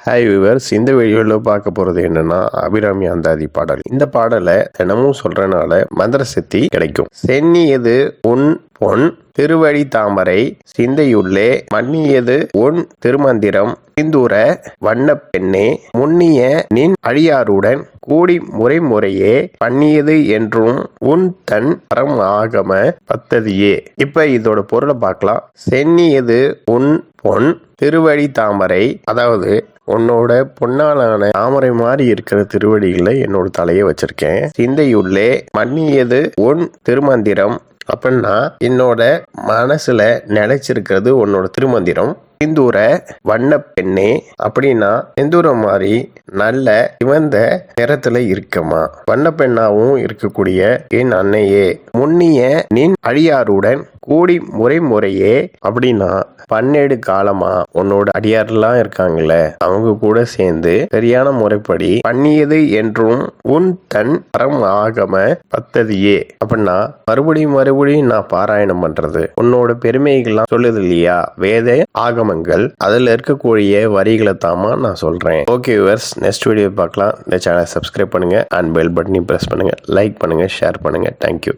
Hi viewers, இந்த வீடியோவில் பார்க்க போகிறது என்னன்னா அபிராமி அந்தாதி பாடல். இந்த பாடலை தினமும் சொல்றனால மந்திர சக்தி கிடைக்கும். சென்னியது உன் பொன் திருவடி தாமரை சிந்தையுள்ளே மன்னியது உன் திருமந்திரம் சிந்தூர வண்ண பெண்ணே முன்னிய நின் அழியாருடன் கூடி முறையே பண்ணியது என்றும் உன் தன் பரம் ஆகம பத்ததியே. இப்ப இதோட பொருளை பார்க்கலாம். சென்னியது உன் பொன் திருவடி தாமரை, அதாவது உன்னோட பொன்னாலான தாமரை மாதிரி இருக்கிற திருவடிகளை என்னோட தலையை வச்சிருக்கேன். சிந்தையுள்ளே மன்னியது உன் திருமந்திரம், அப்படின்னா என்னோட மனசுல நினைச்சிருக்கிறது உன்னோட திருமந்திரம். சிந்தூர வண்ண பெண்ணே, அப்படின்னா செந்தூரம் மாதிரி நல்ல சிவந்த நிறத்துல இருக்கமா, வண்ண பெண்ணாவும் இருக்கக்கூடிய என் அன்னையே. முன்னிய நின் அடியாருடன் கூடி முறையே, அப்படின்னா பன்னெடு காலமா உன்னோட அடியாரெல்லாம் இருக்காங்கல்ல, அவங்க கூட சேர்ந்து சரியான முறைப்படி பண்ணியது என்றும் உன் தன் பரம் ஆகம பத்ததியே, அப்படின்னா மறுபடியும் நான் பாராயணம் பண்றது உன்னோட பெருமைகள்லாம் சொல்லுது இல்லையா வேத ஆகமங்கள், அதுல இருக்கக்கூடிய வரிகளை தாமா நான் சொல்றேன். ஓகே வியூவர்ஸ், நெக்ஸ்ட் வீடியோ பார்க்கலாம். இந்த சேனலை சப்ஸ்கிரைப் பண்ணுங்க அண்ட் பெல் பட்டனையும் பிரஸ் பண்ணுங்க, லைக் பண்ணுங்க, ஷேர் பண்ணுங்க. தேங்க்யூ.